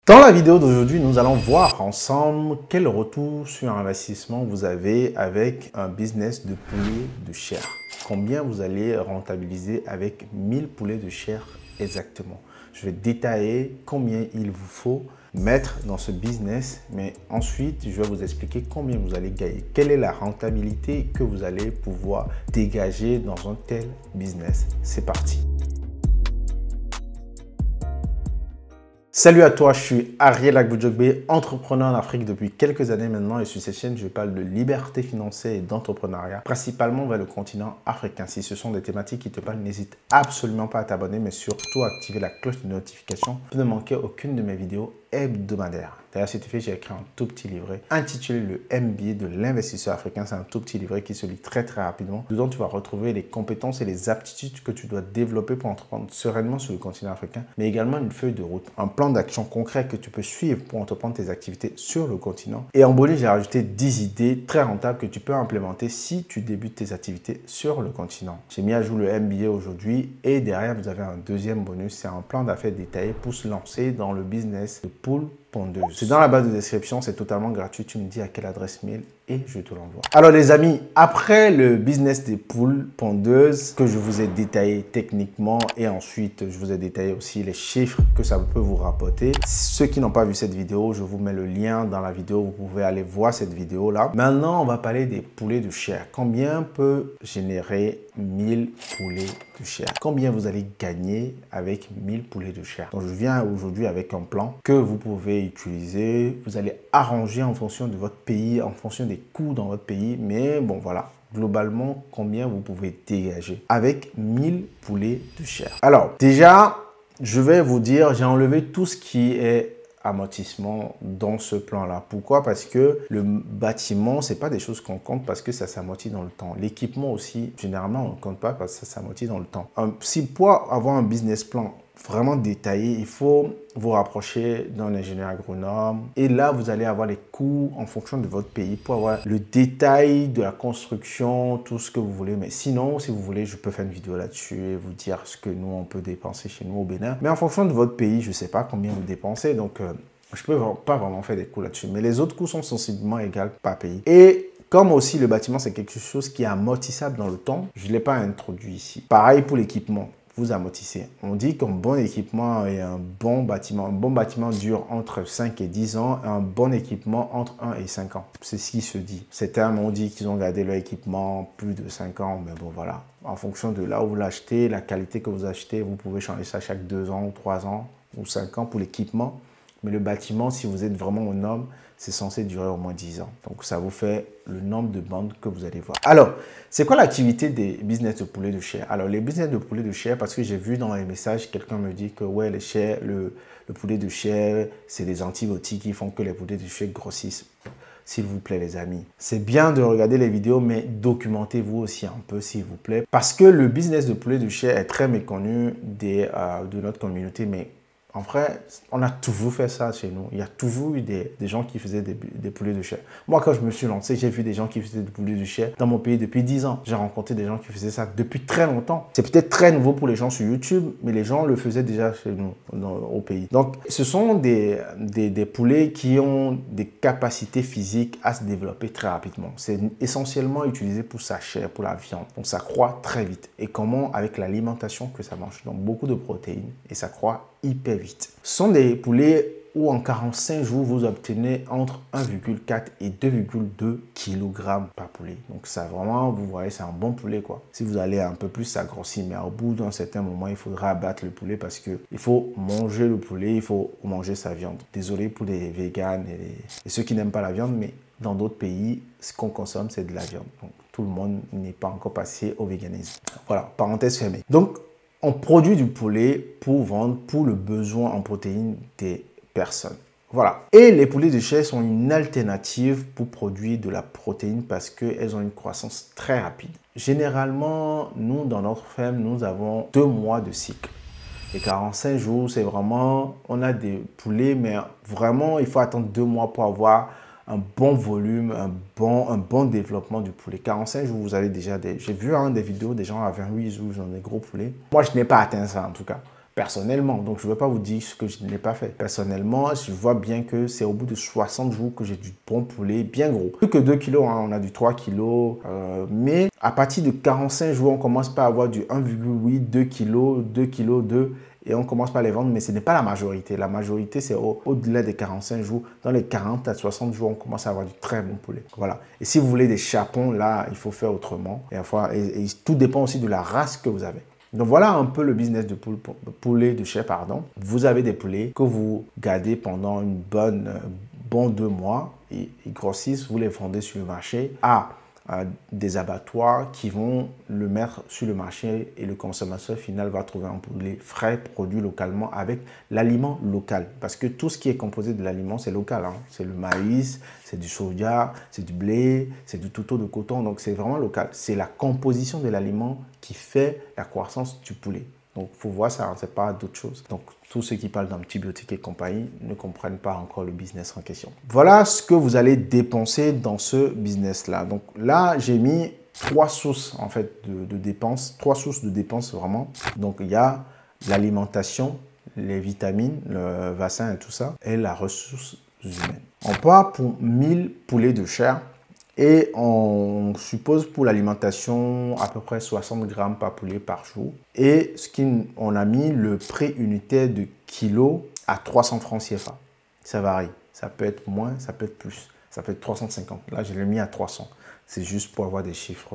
Dans la vidéo d'aujourd'hui, nous allons voir ensemble quel retour sur investissement vous avez avec un business de poulet de chair. Combien vous allez rentabiliser avec 1000 poulets de chair exactement. Je vais détailler combien il vous faut mettre dans ce business, mais ensuite, je vais vous expliquer combien vous allez gagner. Quelle est la rentabilité que vous allez pouvoir dégager dans un tel business. C'est parti. Salut à toi, je suis Ariel Agbodjogbe, entrepreneur en Afrique depuis quelques années maintenant et sur cette chaîne, je parle de liberté financière et d'entrepreneuriat, principalement vers le continent africain. Si ce sont des thématiques qui te parlent, n'hésite absolument pas à t'abonner, mais surtout à activer la cloche de notification pour ne manquer aucune de mes vidéos hebdomadaires. D'ailleurs, c'est fait, j'ai écrit un tout petit livret intitulé le MBA de l'investisseur africain. C'est un tout petit livret qui se lit très rapidement. Dedans, tu vas retrouver les compétences et les aptitudes que tu dois développer pour entreprendre sereinement sur le continent africain, mais également une feuille de route, un plan d'action concret que tu peux suivre pour entreprendre tes activités sur le continent. Et en bonus, j'ai rajouté 10 idées très rentables que tu peux implémenter si tu débutes tes activités sur le continent. J'ai mis à jour le MBA aujourd'hui et derrière, vous avez un deuxième bonus. C'est un plan d'affaires détaillé pour se lancer dans le business de poule pondeuse. C'est dans la barre de description, c'est totalement gratuit. Tu me dis à quelle adresse mail et je te l'envoie. Alors les amis, après le business des poules pondeuses que je vous ai détaillé techniquement et ensuite je vous ai détaillé aussi les chiffres que ça peut vous rapporter. Ceux qui n'ont pas vu cette vidéo, je vous mets le lien dans la vidéo. Vous pouvez aller voir cette vidéo là. Maintenant, on va parler des poulets de chair. Combien peut générer 1000 poulets de chair? Combien vous allez gagner avec 1000 poulets de chair? Donc je viens aujourd'hui avec un plan que vous pouvez utiliser. Vous allez arranger en fonction de votre pays, en fonction des coûts dans votre pays. Mais bon, voilà. Globalement, combien vous pouvez dégager avec 1000 poulets de chair? Alors, déjà, je vais vous dire, j'ai enlevé tout ce qui est amortissement dans ce plan-là. Pourquoi? Parce que le bâtiment, c'est pas des choses qu'on compte parce que ça s'amortit dans le temps. L'équipement aussi, généralement, on ne compte pas parce que ça s'amortit dans le temps. Si pour avoir un business plan vraiment détaillé, il faut vous rapprocher d'un ingénieur agronome et là vous allez avoir les coûts en fonction de votre pays pour avoir le détail de la construction, tout ce que vous voulez. Mais sinon, si vous voulez, je peux faire une vidéo là-dessus et vous dire ce que nous on peut dépenser chez nous au Bénin. Mais en fonction de votre pays, je ne sais pas combien vous dépensez, donc je peux pas vraiment faire des coûts là-dessus. Mais les autres coûts sont sensiblement égaux par pays. Et comme aussi le bâtiment c'est quelque chose qui est amortissable dans le temps, je ne l'ai pas introduit ici. Pareil pour l'équipement. Vous amortissez. On dit qu'un bon équipement et un bon bâtiment dure entre 5 et 10 ans, et un bon équipement entre 1 et 5 ans. C'est ce qui se dit. Certains m'ont dit qu'ils ont gardé leur équipement plus de 5 ans, mais bon voilà. En fonction de là où vous l'achetez, la qualité que vous achetez, vous pouvez changer ça chaque 2 ans ou 3 ans ou 5 ans pour l'équipement. Mais le bâtiment, si vous êtes vraiment au norme, c'est censé durer au moins 10 ans. Donc, ça vous fait le nombre de bandes que vous allez voir. Alors, c'est quoi l'activité des business de poulet de chair? Alors, les business de poulet de chair, parce que j'ai vu dans les messages, quelqu'un me dit que ouais, le poulet de chair, c'est des antibiotiques qui font que les poulets de chair grossissent. S'il vous plaît, les amis, c'est bien de regarder les vidéos, mais documentez-vous aussi un peu, s'il vous plaît. Parce que le business de poulet de chair est très méconnu de notre communauté, mais en vrai, on a toujours fait ça chez nous. Il y a toujours eu des gens qui faisaient des poulets de chair. Moi, quand je me suis lancé, j'ai vu des gens qui faisaient des poulets de chair dans mon pays depuis 10 ans. J'ai rencontré des gens qui faisaient ça depuis très longtemps. C'est peut-être très nouveau pour les gens sur YouTube, mais les gens le faisaient déjà chez nous, au pays. Donc, ce sont des poulets qui ont des capacités physiques à se développer très rapidement. C'est essentiellement utilisé pour sa chair, pour la viande. Donc, ça croît très vite. Et comment? Avec l'alimentation que ça mange. Donc, beaucoup de protéines et ça croît hyper vite. Ce sont des poulets où en 45 jours, vous obtenez entre 1,4 et 2,2 kg par poulet. Donc ça vraiment, vous voyez, c'est un bon poulet quoi. Si vous allez un peu plus, ça grossit. Mais au bout d'un certain moment, il faudra abattre le poulet parce que il faut manger le poulet, il faut manger sa viande. Désolé pour les véganes et ceux qui n'aiment pas la viande, mais dans d'autres pays, ce qu'on consomme, c'est de la viande. Donc tout le monde n'est pas encore passé au véganisme. Voilà, parenthèse fermée. Donc, on produit du poulet pour vendre pour le besoin en protéines des personnes. Voilà. Et les poulets de chair sont une alternative pour produire de la protéine parce qu'elles ont une croissance très rapide. Généralement, nous, dans notre ferme, nous avons 2 mois de cycle. Et 45 jours, c'est vraiment, on a des poulets, mais vraiment, il faut attendre 2 mois pour avoir un bon volume, un bon développement du poulet. 45 jours, vous avez déjà des... J'ai vu des vidéos des gens à 28 jours, ils ont des gros poulets. Moi, je n'ai pas atteint ça en tout cas. personnellement. Donc, je ne vais pas vous dire ce que je n'ai pas fait. Personnellement, je vois bien que c'est au bout de 60 jours que j'ai du bon poulet bien gros. Plus que 2 kilos, hein, on a du 3 kilos. Mais à partir de 45 jours, on commence pas à avoir du 1,8, 2 kilos, 2 kilos, 2 et on commence par les vendre, mais ce n'est pas la majorité. La majorité, c'est au-delà des 45 jours. Dans les 40 à 60 jours, on commence à avoir du très bon poulet. Voilà. Et si vous voulez des chapons, là, il faut faire autrement. Et tout dépend aussi de la race que vous avez. Donc voilà un peu le business de poulet de chair, pardon. Vous avez des poulets que vous gardez pendant une bon 2 mois. Ils grossissent, vous les vendez sur le marché à des abattoirs qui vont le mettre sur le marché et le consommateur final va trouver un poulet frais, produit localement avec l'aliment local. Parce que tout ce qui est composé de l'aliment, c'est local. Hein. C'est le maïs, c'est du soja, c'est du blé, c'est du touteau de coton. Donc, c'est vraiment local. C'est la composition de l'aliment qui fait la croissance du poulet. Donc, il faut voir ça, hein, ce n'est pas d'autre chose. Donc, tous ceux qui parlent d'antibiotiques et compagnie ne comprennent pas encore le business en question. Voilà ce que vous allez dépenser dans ce business-là. Donc là, j'ai mis 3 sources en fait de dépenses. 3 sources de dépenses vraiment. Donc, il y a l'alimentation, les vitamines, le vaccin et tout ça, et la ressource humaine. On part pour 1000 poulets de chair. Et on suppose pour l'alimentation à peu près 60 grammes par poulet par jour. Et on a mis le prix unitaire de kilo à 300 francs CFA. Ça varie. Ça peut être moins, ça peut être plus. Ça peut être 350. Là, je l'ai mis à 300. C'est juste pour avoir des chiffres.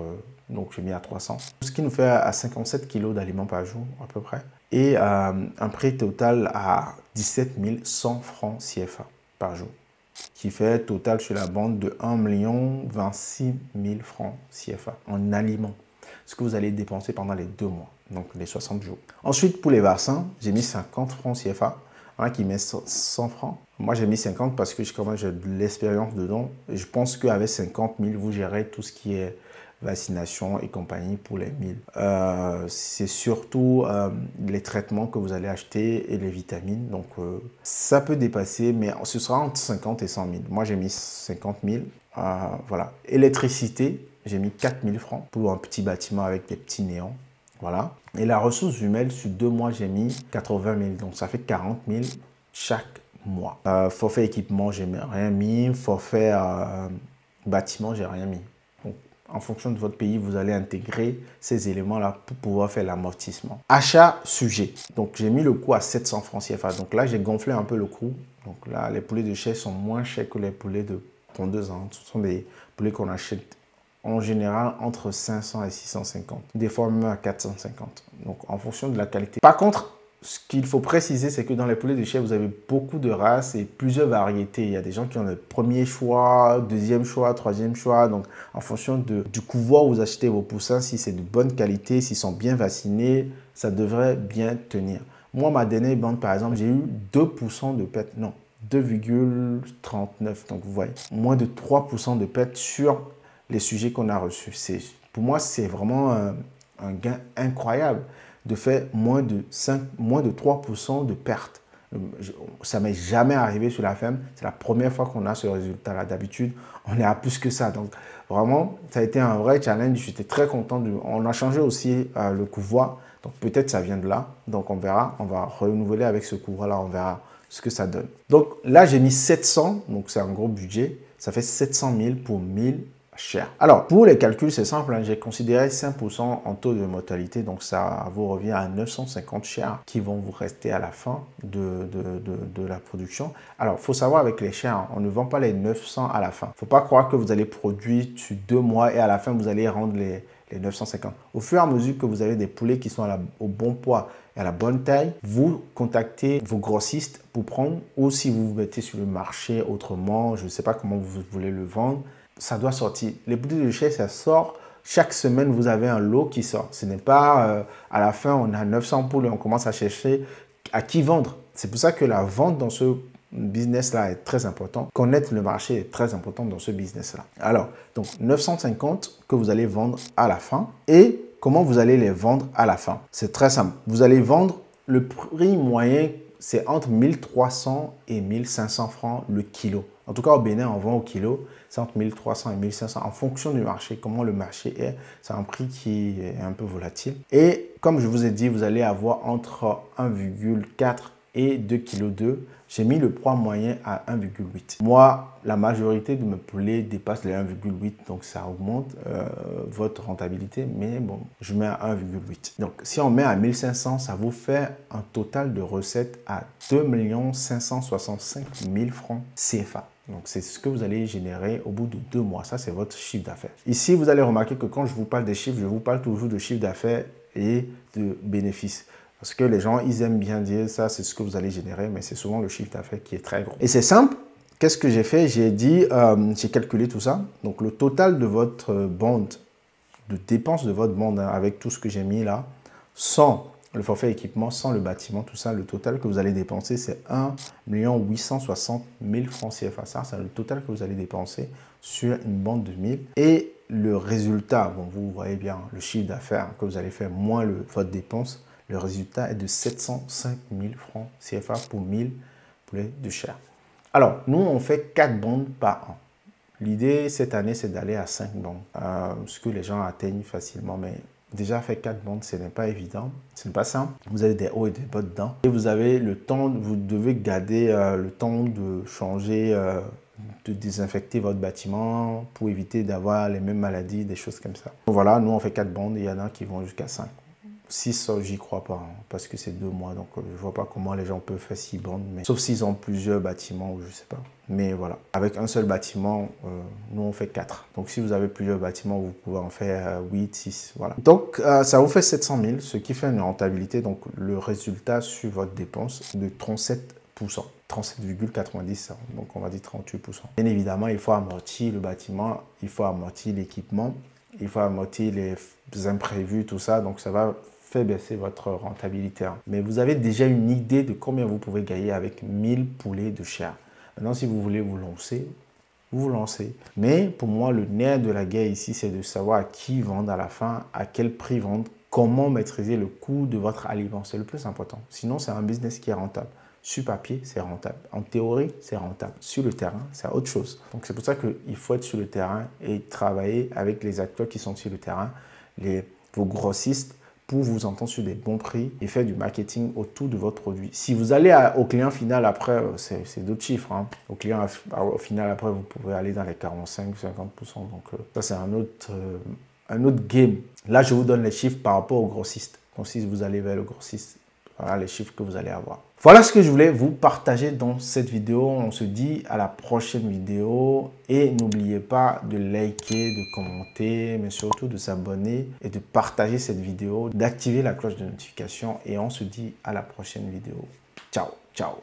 Donc, j'ai mis à 300. Ce qui nous fait à 57 kilos d'aliments par jour à peu près. Et un prix total à 17 100 francs CFA par jour, qui fait total sur la bande de 1 026 000 francs CFA en aliments. Ce que vous allez dépenser pendant les 2 mois, donc les 60 jours. Ensuite, pour les vaccins, j'ai mis 50 francs CFA. Il y en a qui met 100 francs. Moi, j'ai mis 50 parce que j'ai de l'expérience dedans. Et je pense qu'avec 50 000, vous gérez tout ce qui est vaccination et compagnie pour les 1000. C'est surtout les traitements que vous allez acheter et les vitamines. Donc, ça peut dépasser, mais ce sera entre 50 et 100 000. Moi, j'ai mis 50 000. Voilà. Électricité, j'ai mis 4 000 francs pour un petit bâtiment avec des petits néons. Voilà. Et la ressource humaine, sur 2 mois, j'ai mis 80 000. Donc, ça fait 40 000 chaque mois. Forfait équipement, j'ai rien mis. Forfait bâtiment, j'ai rien mis. En fonction de votre pays, vous allez intégrer ces éléments-là pour pouvoir faire l'amortissement. Achat sujet. Donc, j'ai mis le coût à 700 francs CFA. Donc là, j'ai gonflé un peu le coût. Donc là, les poulets de chair sont moins chers que les poulets de pondeuse. Hein. Ce sont des poulets qu'on achète en général entre 500 et 650. Des fois même à 450. Donc, en fonction de la qualité. Par contre, ce qu'il faut préciser, c'est que dans les poulets de chair, vous avez beaucoup de races et plusieurs variétés. Il y a des gens qui ont le premier choix, deuxième choix, troisième choix. Donc, en fonction du couvoir où vous achetez vos poussins, si c'est de bonne qualité, s'ils sont bien vaccinés, ça devrait bien tenir. Moi, ma dernière bande, par exemple, j'ai eu 2% de pète. Non, 2,39. Donc, vous voyez, moins de 3% de pète sur les sujets qu'on a reçus. Pour moi, c'est vraiment un gain incroyable de faire moins de 3% de perte. Ça ne m'est jamais arrivé sur la ferme. C'est la première fois qu'on a ce résultat-là. D'habitude, on est à plus que ça. Donc, vraiment, ça a été un vrai challenge. J'étais très content. On a changé aussi le couvoir. Donc, peut-être ça vient de là. Donc, on verra. On va renouveler avec ce couvoir-là. On verra ce que ça donne. Donc, là, j'ai mis 700. Donc, c'est un gros budget. Ça fait 700 000 pour 1000 cher. Alors, pour les calculs, c'est simple. Hein, j'ai considéré 5% en taux de mortalité. Donc, ça vous revient à 950 chairs qui vont vous rester à la fin de la production. Alors, il faut savoir avec les chairs, hein, on ne vend pas les 900 à la fin. Il ne faut pas croire que vous allez produire sur 2 mois et à la fin, vous allez rendre les 950. Au fur et à mesure que vous avez des poulets qui sont au bon poids et à la bonne taille, vous contactez vos grossistes pour prendre, ou si vous vous mettez sur le marché autrement, je ne sais pas comment vous voulez le vendre, ça doit sortir. Les poulets de chair, ça sort. Chaque semaine, vous avez un lot qui sort. Ce n'est pas à la fin, on a 900 poules et on commence à chercher à qui vendre. C'est pour ça que la vente dans ce business-là est très important. Connaître le marché est très important dans ce business-là. Alors, donc 950 que vous allez vendre à la fin. Et comment vous allez les vendre à la fin? C'est très simple. Vous allez vendre le prix moyen c'est entre 1300 et 1500 francs le kilo. En tout cas, au Bénin, on vend au kilo, c'est entre 1300 et 1500 en fonction du marché, comment le marché est. C'est un prix qui est un peu volatile. Et comme je vous ai dit, vous allez avoir entre 1,4 et 2,2 kg. J'ai mis le poids moyen à 1,8. Moi, la majorité de mes poulets dépassent les 1,8, donc ça augmente votre rentabilité, mais bon, je mets à 1,8. Donc, si on met à 1500, ça vous fait un total de recettes à 2 565 000 francs CFA. Donc, c'est ce que vous allez générer au bout de 2 mois. Ça, c'est votre chiffre d'affaires. Ici, vous allez remarquer que quand je vous parle des chiffres, je vous parle toujours de chiffre d'affaires et de bénéfices. Parce que les gens, ils aiment bien dire ça, c'est ce que vous allez générer, mais c'est souvent le chiffre d'affaires qui est très gros. Et c'est simple. Qu'est-ce que j'ai fait? J'ai dit, j'ai calculé tout ça. Donc, le total de votre bande, de dépenses de votre bande, hein, avec tout ce que j'ai mis là, sans le forfait équipement, sans le bâtiment, tout ça, le total que vous allez dépenser, c'est 1 860 000 francs CFA. Ça, c'est le total que vous allez dépenser sur une bande de 1000. Et le résultat, bon, vous voyez bien, le chiffre d'affaires que vous allez faire moins votre dépense, le résultat est de 705 000 francs CFA pour 1000 poulets de chair. Alors, nous, on fait 4 bandes par an. L'idée, cette année, c'est d'aller à 5 bandes, ce que les gens atteignent facilement. Mais déjà, faire 4 bandes, ce n'est pas évident, ce n'est pas simple. Vous avez des hauts et des bas dedans. Et vous avez le temps, vous devez garder le temps de changer, de désinfecter votre bâtiment pour éviter d'avoir les mêmes maladies, des choses comme ça. Donc voilà, nous, on fait 4 bandes et il y en a qui vont jusqu'à 5. 6, j'y crois pas, hein, parce que c'est 2 mois, donc je vois pas comment les gens peuvent faire 6 bandes, mais sauf s'ils ont plusieurs bâtiments, ou je sais pas. Mais voilà, avec un seul bâtiment, nous on fait 4. Donc si vous avez plusieurs bâtiments, vous pouvez en faire 8, 6, voilà. Donc ça vous fait 700 000, ce qui fait une rentabilité, donc le résultat sur votre dépense de 37%. 37,90, donc on va dire 38%. Bien évidemment, il faut amortir le bâtiment, il faut amortir l'équipement, il faut amortir les imprévus, tout ça, donc ça va faire baisser votre rentabilité. Mais vous avez déjà une idée de combien vous pouvez gagner avec 1000 poulets de chair. Maintenant, si vous voulez vous lancer, vous vous lancez. Mais pour moi, le nerf de la guerre ici, c'est de savoir à qui vendre à la fin, à quel prix vendre, comment maîtriser le coût de votre aliment. C'est le plus important. Sinon, c'est un business qui est rentable. Sur papier, c'est rentable. En théorie, c'est rentable. Sur le terrain, c'est autre chose. Donc, c'est pour ça qu'il faut être sur le terrain et travailler avec les acteurs qui sont sur le terrain, vos grossistes, pour vous entendre sur des bons prix et faire du marketing autour de votre produit. Si vous allez au client final après, c'est d'autres chiffres. Hein. Au client au final après, vous pouvez aller dans les 45-50%. Donc, ça, c'est un autre game. Là, je vous donne les chiffres par rapport au grossiste. Donc, si vous allez vers le grossiste, voilà les chiffres que vous allez avoir. Voilà ce que je voulais vous partager dans cette vidéo. On se dit à la prochaine vidéo. Et n'oubliez pas de liker, de commenter, mais surtout de s'abonner et de partager cette vidéo, d'activer la cloche de notification. Et on se dit à la prochaine vidéo. Ciao, ciao.